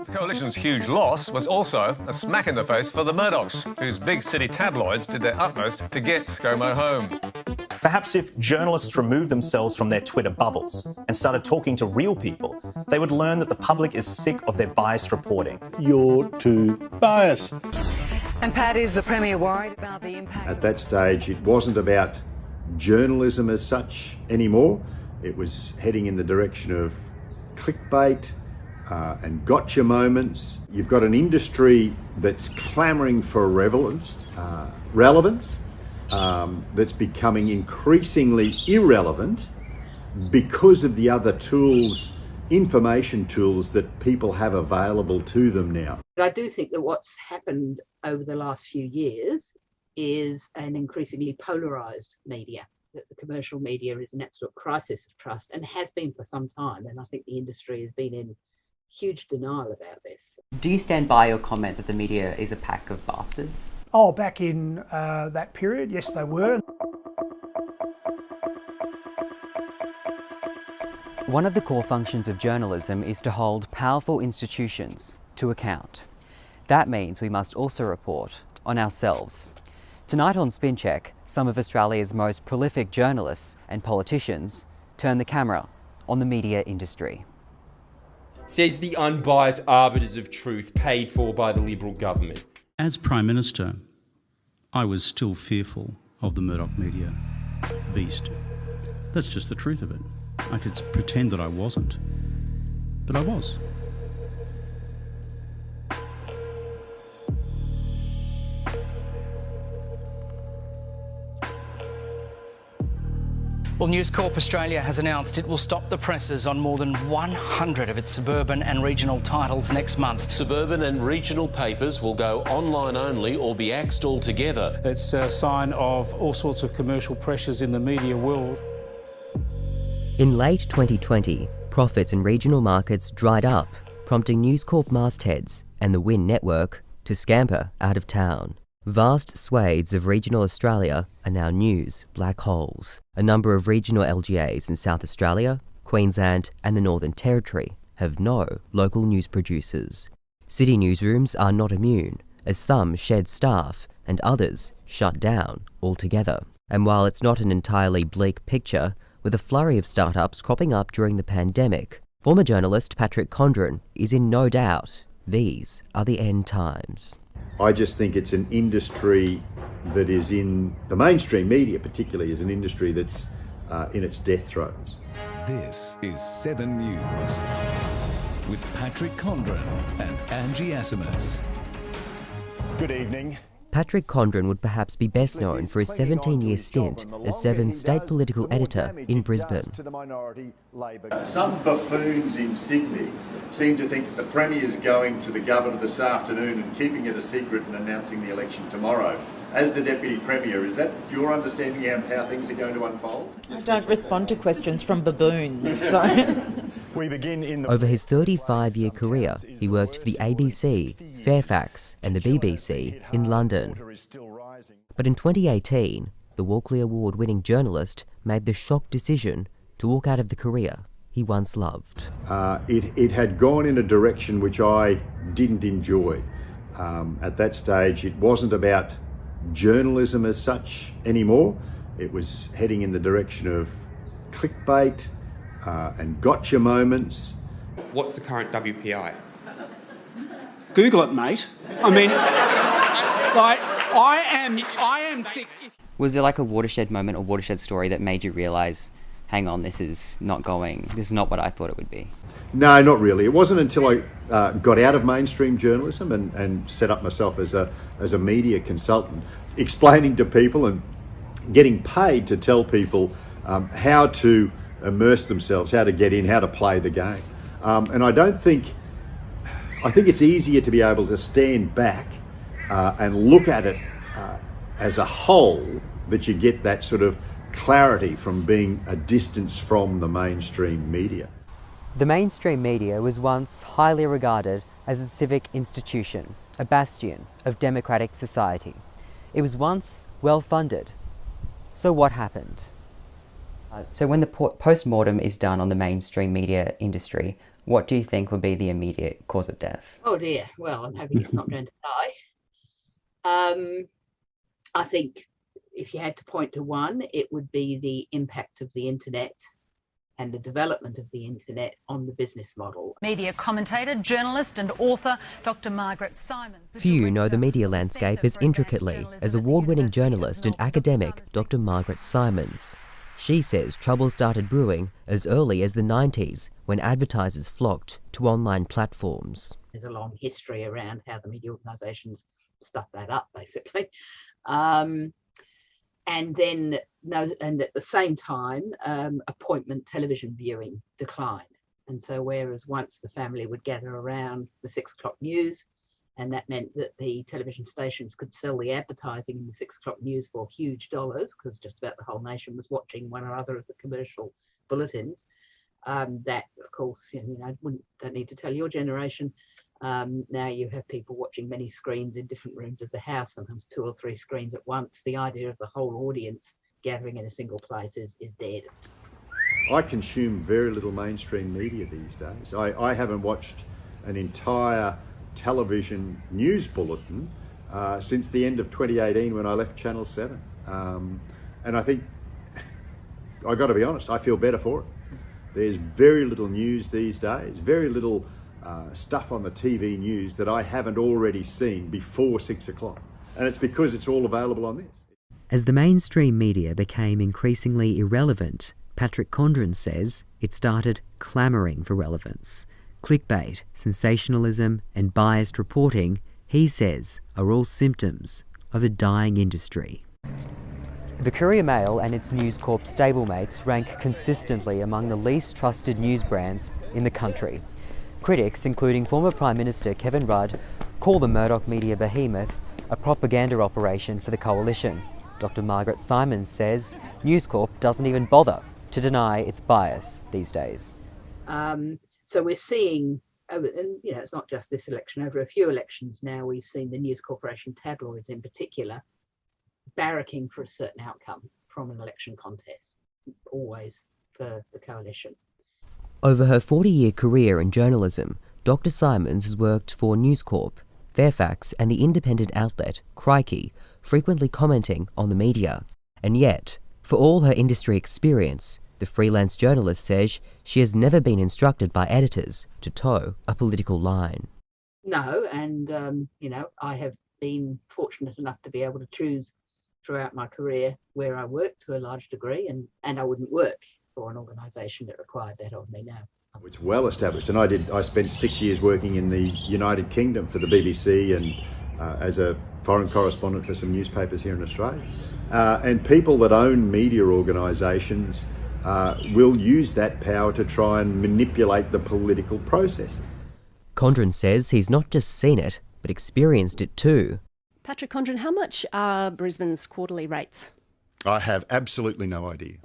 The coalition's huge loss was also a smack in the face for the Murdochs, whose big city tabloids did their utmost to get ScoMo home. Perhaps if journalists removed themselves from their Twitter bubbles and started talking to real people, they would learn that the public is sick of their biased reporting. You're too biased. And Pat, is the Premier worried about the impact? At that stage, it wasn't about journalism as such anymore. It was heading in the direction of clickbait and gotcha moments. You've got an industry that's clamouring for relevance, that's becoming increasingly irrelevant because of the other tools, information tools that people have available to them now. I do think that what's happened over the last few years is an increasingly polarised media, that the commercial media is an absolute crisis of trust and has been for some time. And I think the industry has been in huge denial about this. Do you stand by your comment that the media is a pack of bastards? Oh, back in that period, yes, they were. One of the core functions of journalism is to hold powerful institutions to account. That means we must also report on ourselves. Tonight on SpinCheck, some of Australia's most prolific journalists and politicians turn the camera on the media industry. Says the unbiased arbiters of truth paid for by the Liberal government. As Prime Minister, I was still fearful of the Murdoch media beast. That's just the truth of it. I could pretend that I wasn't, but I was. Well, News Corp Australia has announced it will stop the presses on more than 100 of its suburban and regional titles next month. Suburban and regional papers will go online only or be axed altogether. It's a sign of all sorts of commercial pressures in the media world. In late 2020, profits in regional markets dried up, prompting News Corp mastheads and the Win network to scamper out of town. Vast swathes of regional Australia are now news black holes. A number of regional LGAs in South Australia, Queensland and the Northern Territory have no local news producers. City newsrooms are not immune, as some shed staff and others shut down altogether. And while it's not an entirely bleak picture, with a flurry of startups cropping up during the pandemic, former journalist Patrick Condren is in no doubt these are the end times. I just think it's an industry that is in the mainstream media, particularly, is an industry that's in its death throes. This is 7 News with Patrick Condren and Angie Asimus. Good evening. Patrick Condren would perhaps be best known for his 17-year stint as Seven's state political editor in Brisbane. Some buffoons in Sydney seem to think that the Premier's going to the Governor this afternoon and keeping it a secret and announcing the election tomorrow. As the Deputy Premier, is that your understanding of how things are going to unfold? I don't respond to questions from baboons, so... Over his 35-year career, he worked for the ABC, Fairfax and the BBC in London. But in 2018, the Walkley Award-winning journalist made the shock decision to walk out of the career he once loved. It had gone in a direction which I didn't enjoy. At that stage, it wasn't about journalism as such anymore. It was heading in the direction of clickbait and gotcha moments. What's the current WPI? Google it, mate. I mean, like, I am sick. Was there like a watershed moment or watershed story that made you realise, hang on, this is not what I thought it would be? No, not really. It wasn't until I got out of mainstream journalism and set up myself as a media consultant, explaining to people and getting paid to tell people how to immerse themselves, how to get in, how to play the game. And I think it's easier to be able to stand back and look at it as a whole, that you get that sort of clarity from being a distance from the mainstream media. The mainstream media was once highly regarded as a civic institution, a bastion of democratic society. It was once well funded. So what happened? So when the post-mortem is done on the mainstream media industry, What do you think would be the immediate cause of death? Oh dear. Well, I'm hoping it's not going to die. I think if you had to point to one, it would be the impact of the internet and the development of the internet on the business model. Media commentator, journalist and author Dr. Margaret Simons. Few know the media landscape as intricately as award-winning journalist and academic Dr. Margaret Simons. She says trouble started brewing as early as the 90s when advertisers flocked to online platforms. There's a long history around how the media organisations stuff that up, basically. And at the same time, appointment television viewing declined. And so whereas once the family would gather around the 6 o'clock news, and that meant that the television stations could sell the advertising in the 6 o'clock news for huge dollars, because just about the whole nation was watching one or other of the commercial bulletins. That, of course, don't need to tell your generation. Now you have people watching many screens in different rooms of the house, sometimes 2 or 3 screens at once. The idea of the whole audience gathering in a single place is dead. I consume very little mainstream media these days. I haven't watched an entire television news bulletin since the end of 2018 when I left Channel 7. And I think, I've got to be honest, I feel better for it. There's very little news these days, very little stuff on the TV news that I haven't already seen before 6 o'clock. And it's because it's all available on this. As the mainstream media became increasingly irrelevant, Patrick Condren says it started clamouring for relevance. Clickbait, sensationalism and biased reporting, he says, are all symptoms of a dying industry. The Courier Mail and its News Corp stablemates rank consistently among the least trusted news brands in the country. Critics, including former Prime Minister Kevin Rudd, call the Murdoch media behemoth a propaganda operation for the coalition. Dr. Margaret Simons says News Corp doesn't even bother to deny its bias these days. So we're seeing, and it's not just this election, over a few elections now, we've seen the News Corporation tabloids in particular barracking for a certain outcome from an election contest, always for the coalition. Over her 40-year career in journalism, Dr. Simons has worked for News Corp, Fairfax and the independent outlet Crikey, frequently commenting on the media. And yet, for all her industry experience, the freelance journalist says she has never been instructed by editors to toe a political line. No, and I have been fortunate enough to be able to choose throughout my career where I work to a large degree, and I wouldn't work for an organisation that required that of me now. It's well established, and I spent 6 years working in the United Kingdom for the BBC and as a foreign correspondent for some newspapers here in Australia. And people that own media organisations will use that power to try and manipulate the political processes. Condren says he's not just seen it, but experienced it too. Patrick Condren, how much are Brisbane's quarterly rates? I have absolutely no idea.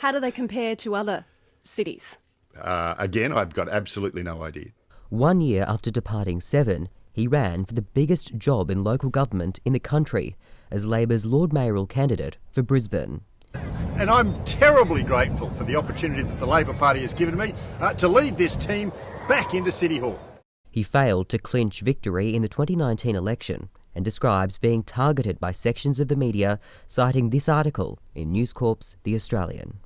How do they compare to other cities? Again, I've got absolutely no idea. 1 year after departing Seven, he ran for the biggest job in local government in the country as Labor's Lord Mayoral candidate for Brisbane. And I'm terribly grateful for the opportunity that the Labor Party has given me to lead this team back into City Hall. He failed to clinch victory in the 2019 election and describes being targeted by sections of the media, citing this article in News Corp's The Australian.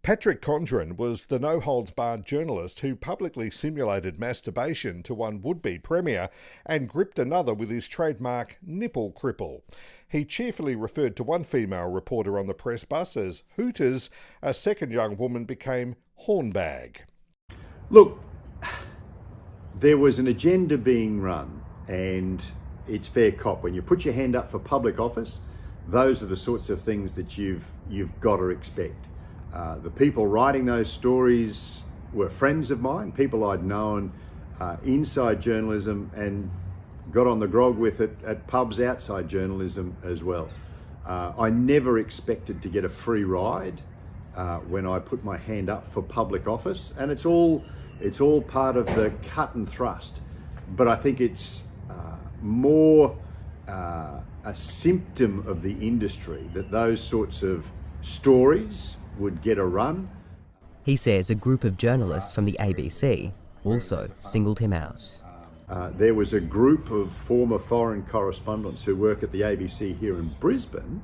Patrick Condren was the no-holds-barred journalist who publicly simulated masturbation to one would-be premier and gripped another with his trademark nipple cripple. He cheerfully referred to one female reporter on the press bus as Hooters. A second young woman became Hornbag. Look, there was an agenda being run, and it's fair cop. When you put your hand up for public office, those are the sorts of things that you've got to expect. The people writing those stories were friends of mine, people I'd known inside journalism and got on the grog with it at pubs outside journalism as well. I never expected to get a free ride when I put my hand up for public office, and it's all part of the cut and thrust. But I think it's more a symptom of the industry that those sorts of stories would get a run. He says a group of journalists from the ABC also singled him out. There was a group of former foreign correspondents who work at the ABC here in Brisbane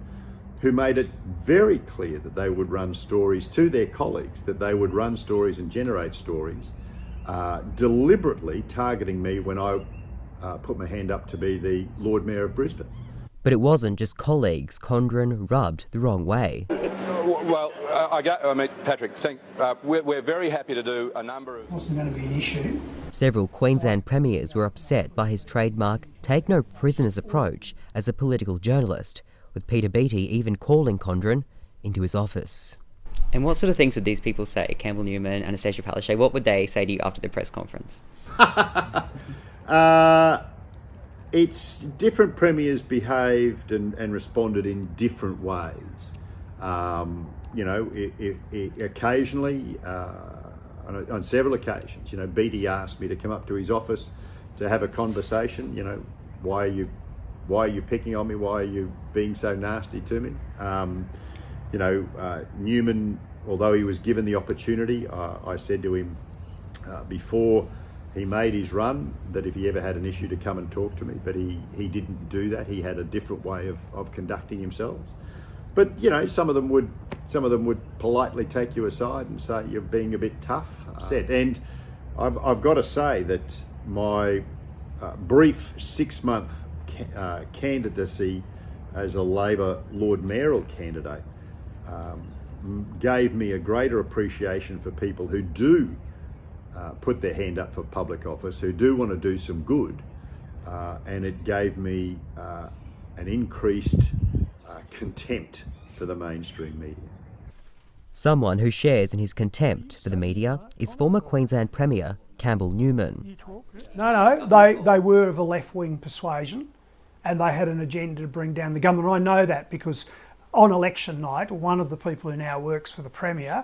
who made it very clear that they would run stories to their colleagues, that they would run stories and generate stories, deliberately targeting me when I put my hand up to be the Lord Mayor of Brisbane. But it wasn't just colleagues Condren rubbed the wrong way. Well, Patrick, we're very happy to do a number of... It wasn't going to be an issue. Several Queensland premiers were upset by his trademark take no prisoners approach as a political journalist, with Peter Beattie even calling Condren into his office. And what sort of things would these people say? Campbell, Newman, Anastasia Palaszczuk, what would they say to you after the press conference? It's different premiers behaved and responded in different ways. Occasionally, on several occasions, Beattie asked me to come up to his office to have a conversation. Why are you picking on me? Why are you being so nasty to me? Newman, although he was given the opportunity, I said to him before he made his run that if he ever had an issue to come and talk to me, but he didn't do that. He had a different way of conducting himself. But some of them would politely take you aside and say you're being a bit tough. And I've got to say that my brief 6-month candidacy as a Labor Lord Mayoral candidate gave me a greater appreciation for people who do put their hand up for public office, who do want to do some good, and it gave me an increased contempt for the mainstream media. Someone who shares in his contempt for the media is former Queensland Premier Campbell Newman. No, they were of a left-wing persuasion and they had an agenda to bring down the government. I know that because on election night, one of the people who now works for the Premier,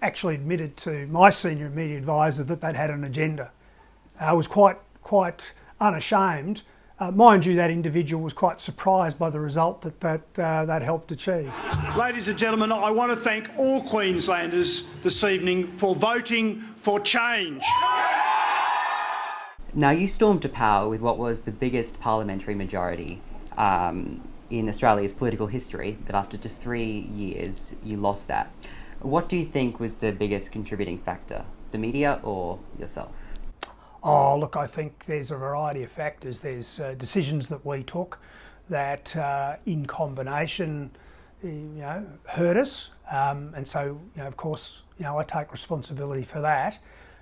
actually admitted to my senior media advisor that they'd had an agenda. I was quite unashamed. Mind you, that individual was quite surprised by the result that helped achieve. Ladies and gentlemen, I want to thank all Queenslanders this evening for voting for change. Now, you stormed to power with what was the biggest parliamentary majority in Australia's political history, but after just 3 years, you lost that. What do you think was the biggest contributing factor, the media or yourself? Oh, look, I think there's a variety of factors. There's decisions that we took that, in combination, hurt us, and so, of course, I take responsibility for that.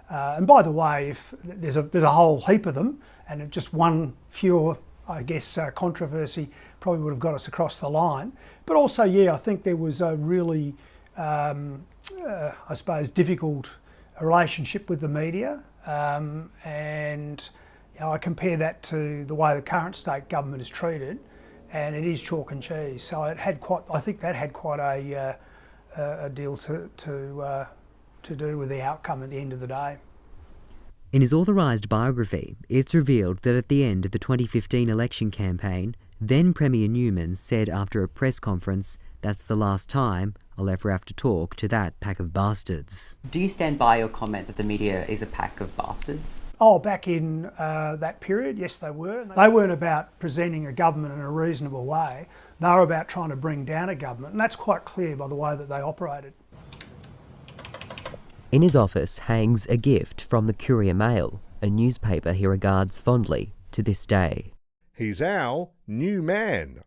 And by the way, if there's a whole heap of them, and just one fewer, I guess, controversy probably would have got us across the line. But also, I think there was a really, I suppose, difficult relationship with the media. And I compare that to the way the current state government is treated, and it is chalk and cheese. So I think that had quite a deal to do with the outcome at the end of the day. In his authorised biography, it's revealed that at the end of the 2015 election campaign, then Premier Newman said after a press conference, "That's the last time I'll ever have to talk to that pack of bastards." Do you stand by your comment that the media is a pack of bastards? Oh, back in that period, yes, they were. They weren't about presenting a government in a reasonable way. They were about trying to bring down a government, and that's quite clear by the way that they operated. In his office hangs a gift from the Courier Mail, a newspaper he regards fondly to this day. He's our new man.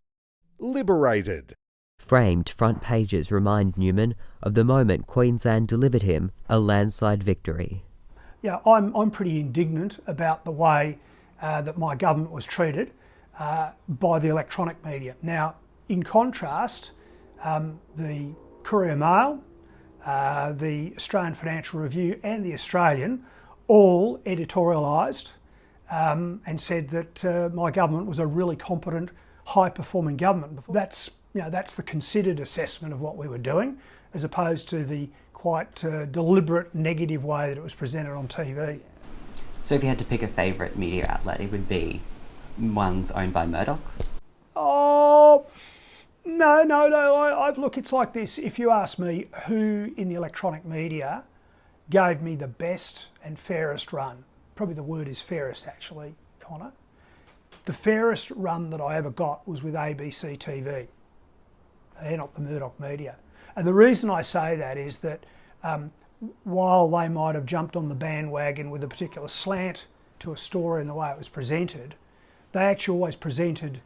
Liberated. Framed front pages remind Newman of the moment Queensland delivered him a landslide victory. Yeah, I'm pretty indignant about the way that my government was treated by the electronic media. Now, in contrast, the Courier Mail, the Australian Financial Review and the Australian all editorialised and said that my government was a really competent, high-performing government. That's the considered assessment of what we were doing, as opposed to the quite deliberate negative way that it was presented on TV. So if you had to pick a favourite media outlet, it would be ones owned by Murdoch? Oh, no. Look, it's like this. If you ask me who in the electronic media gave me the best and fairest run. Probably the word is fairest actually, Connor. The fairest run that I ever got was with ABC TV. They're not the Murdoch media. And the reason I say that is that while they might have jumped on the bandwagon with a particular slant to a story and the way it was presented, they actually always presented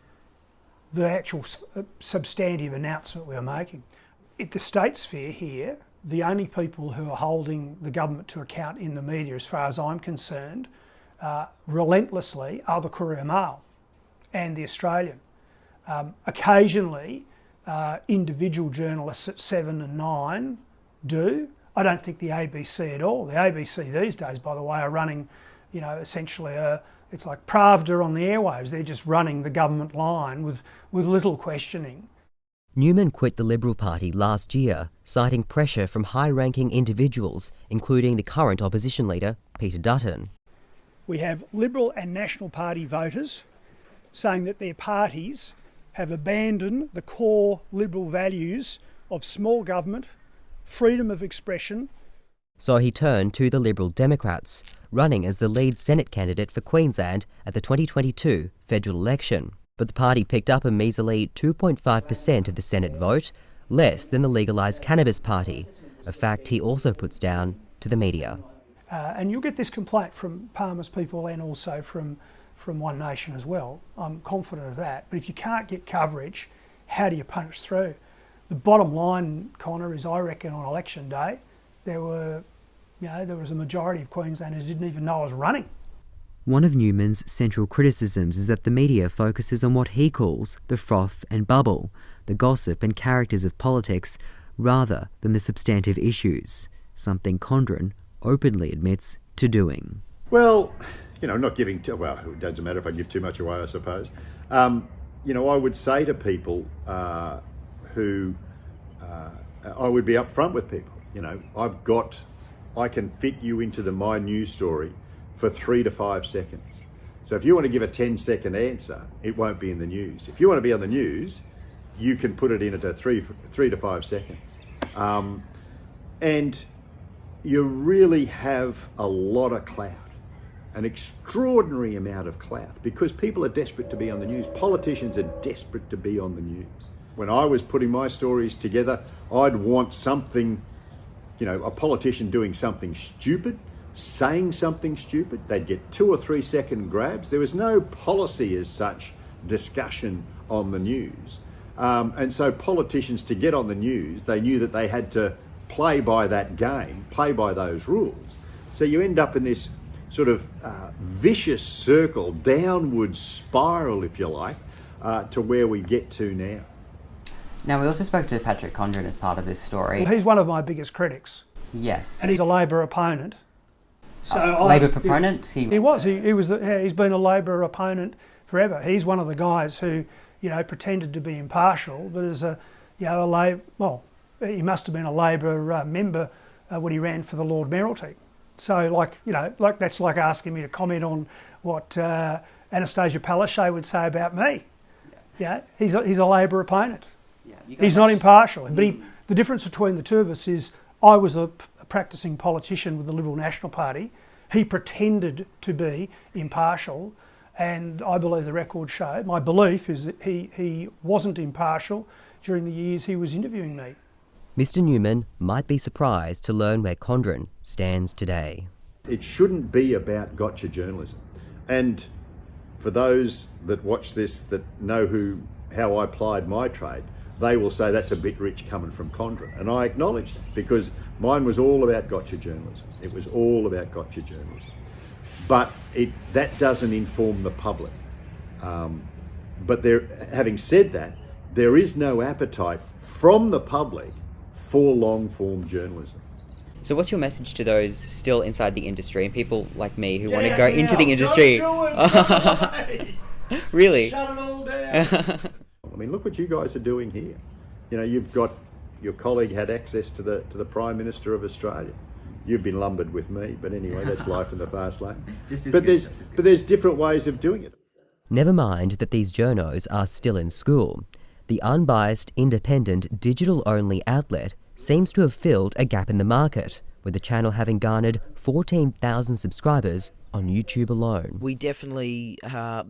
the actual substantive announcement we were making. At the state sphere here, the only people who are holding the government to account in the media, as far as I'm concerned, relentlessly are the Courier Mail and the Australian. Occasionally, individual journalists at 7 and 9 do. I don't think the ABC at all. The ABC these days, by the way, are running, essentially it's like Pravda on the airwaves. They're just running the government line with little questioning. Newman quit the Liberal Party last year, citing pressure from high-ranking individuals, including the current opposition leader, Peter Dutton. We have Liberal and National Party voters saying that their parties have abandoned the core Liberal values of small government, freedom of expression. So he turned to the Liberal Democrats, running as the lead Senate candidate for Queensland at the 2022 federal election. But the party picked up a measly 2.5% of the Senate vote, less than the legalised cannabis party, a fact he also puts down to the media. And you'll get this complaint from Palmer's people and also from One Nation as well. I'm confident of that. But if you can't get coverage, how do you punch through? The bottom line, Connor, is I reckon on election day, there was a majority of Queenslanders who didn't even know I was running. One of Newman's central criticisms is that the media focuses on what he calls the froth and bubble, the gossip and characters of politics, rather than the substantive issues, something Condren openly admits to doing. Well, not giving well, it doesn't matter if I give too much away, I suppose. I would say to people who I would be upfront with people. I can fit you into my news story for 3 to 5 seconds. So if you want to give a 10-second answer, it won't be in the news. If you want to be on the news, you can put it in at 3 to 5 seconds. And you really have a lot of clout, an extraordinary amount of clout, because people are desperate to be on the news. Politicians are desperate to be on the news. When I was putting my stories together, I'd want something, a politician doing something stupid, saying something stupid. They'd get 2 or 3 second grabs. There was no policy as such discussion on the news. And so politicians, to get on the news, they knew that they had to play by that game, play by those rules. So you end up in this sort of vicious circle, downward spiral, if you like, to where we get to now. Now, we also spoke to Patrick Condren as part of this story. He's one of my biggest critics. Yes. And he's a Labor opponent. So Labor proponent? He was. He's been a Labor opponent forever. He's one of the guys who, pretended to be impartial, but as he must have been a Labor member when he ran for the Lord Mayoralty. So, that's like asking me to comment on what Anastasia Palaszczuk would say about me. Yeah, he's a Labor opponent. Yeah, he's not impartial. But the difference between the two of us is I was a practicing politician with the Liberal National Party. He pretended to be impartial, and I believe the records show, my belief is that he wasn't impartial during the years he was interviewing me. Mr. Newman might be surprised to learn where Condren stands today. It shouldn't be about gotcha journalism. And for those that watch this that know how I plied my trade, they will say that's a bit rich coming from Condren. And I acknowledge that, because mine was all about gotcha journalism. It was all about gotcha journalism. But that doesn't inform the public. But having said that, there is no appetite from the public for long-form journalism. So what's your message to those still inside the industry and people like me who want to go into the industry? Don't do it! Really? Shut it all down! I mean, look what you guys are doing here. You've got your colleague had access to the Prime Minister of Australia. You've been lumbered with me, but anyway, that's life in the fast lane. But there's different ways of doing it. Never mind that these journos are still in school. The unbiased, independent, digital-only outlet seems to have filled a gap in the market, with the channel having garnered 14,000 subscribers on YouTube alone. We definitely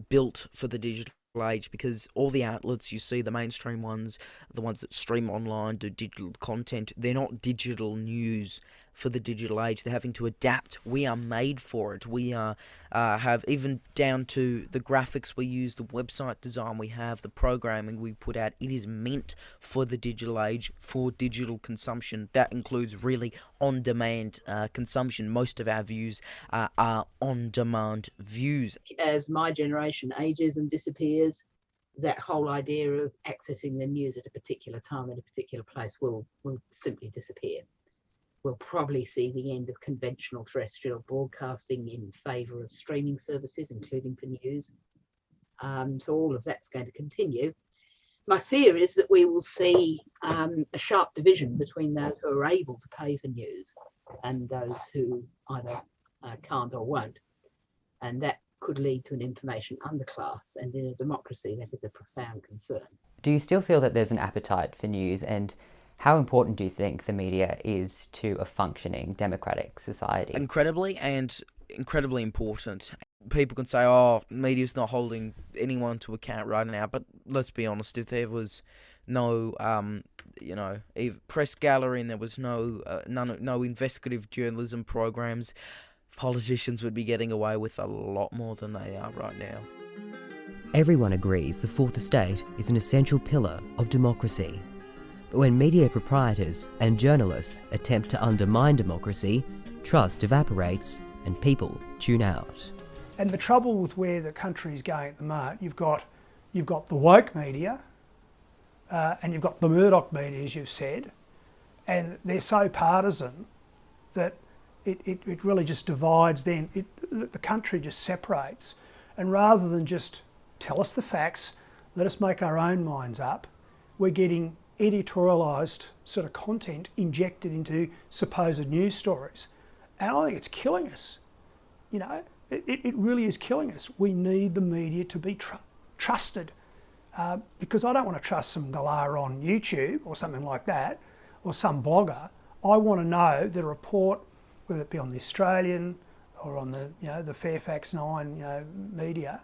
built for the digital age, because all the outlets you see, the mainstream ones, the ones that stream online, do digital content, they're not digital news for the digital age. They're having to adapt. We are made for it. We are have, even down to the graphics we use, the website design we have, the programming we put out. It is meant for the digital age, for digital consumption. That includes really on-demand consumption. Most of our views are on-demand views. As my generation ages and disappears, that whole idea of accessing the news at a particular time in a particular place will simply disappear. We'll probably see the end of conventional terrestrial broadcasting in favour of streaming services, including for news. So all of that's going to continue. My fear is that we will see a sharp division between those who are able to pay for news and those who either can't or won't. And that could lead to an information underclass. And in a democracy, that is a profound concern. Do you still feel that there's an appetite for news, and how important do you think the media is to a functioning democratic society? Incredibly, and incredibly important. People can say, oh, media's not holding anyone to account right now, but let's be honest, if there was no, press gallery and there was no investigative journalism programs, politicians would be getting away with a lot more than they are right now. Everyone agrees the Fourth Estate is an essential pillar of democracy. But when media proprietors and journalists attempt to undermine democracy, trust evaporates and people tune out. And the trouble with where the country is going at the moment, you've got the woke media and you've got the Murdoch media, as you've said, and they're so partisan that it really just divides. Then the country just separates, and rather than just tell us the facts, let us make our own minds up, we're getting editorialised sort of content injected into supposed news stories. And I think it's killing us. You know, it really is killing us. We need the media to be trusted, because I don't want to trust some galah on YouTube or something like that, or some blogger. I want to know the report, whether it be on the Australian or on the Fairfax 9 media,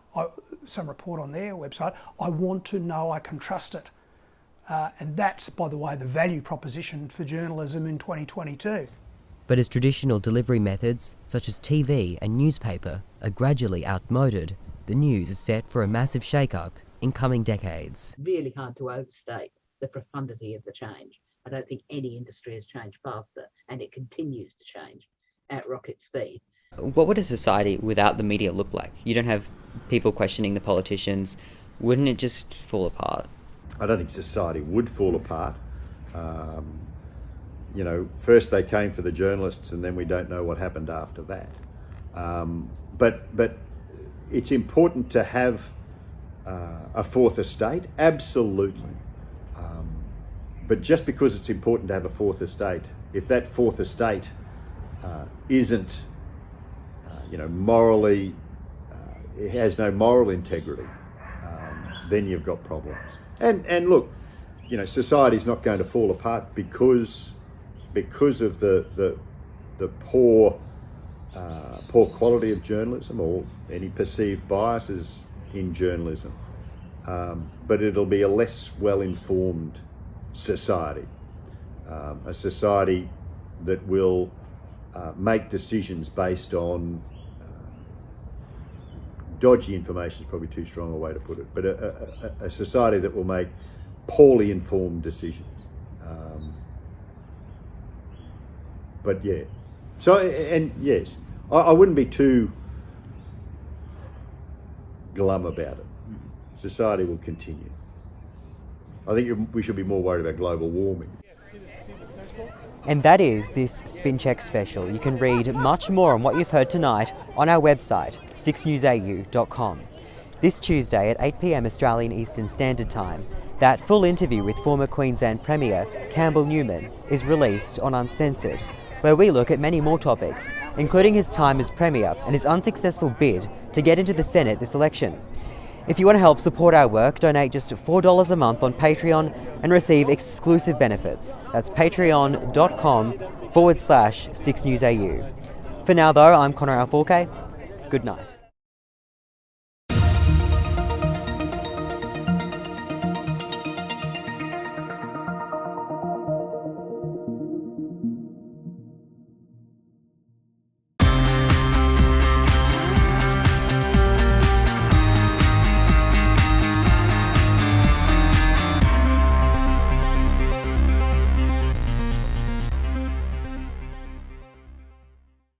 some report on their website. I want to know I can trust it. And that's, by the way, the value proposition for journalism in 2022. But as traditional delivery methods, such as TV and newspaper, are gradually outmoded, the news is set for a massive shake-up in coming decades. Really hard to overstate the profundity of the change. I don't think any industry has changed faster, and it continues to change at rocket speed. What would a society without the media look like? You don't have people questioning the politicians. Wouldn't it just fall apart? I don't think society would fall apart. First they came for the journalists, and then we don't know what happened after that. But it's important to have a fourth estate, absolutely. But just because it's important to have a fourth estate, if that fourth estate isn't, morally, it has no moral integrity, then you've got problems. And look, society's not going to fall apart because of the poor quality of journalism or any perceived biases in journalism. But it'll be a less well-informed society, a society that will make decisions based on dodgy information is probably too strong a way to put it, but a society that will make poorly informed decisions. But yeah, so, and yes, I wouldn't be too glum about it. Society will continue. I think we should be more worried about global warming. And that is this SpinCheck special. You can read much more on what you've heard tonight on our website, SIXNewsAU.com. This Tuesday at 8 p.m. Australian Eastern Standard Time, that full interview with former Queensland Premier Campbell Newman is released on Uncensored, where we look at many more topics, including his time as Premier and his unsuccessful bid to get into the Senate this election. If you want to help support our work, donate just $4 a month on Patreon and receive exclusive benefits. That's patreon.com/SIXNewsAU. For now though, I'm Connor Alforque. Good night.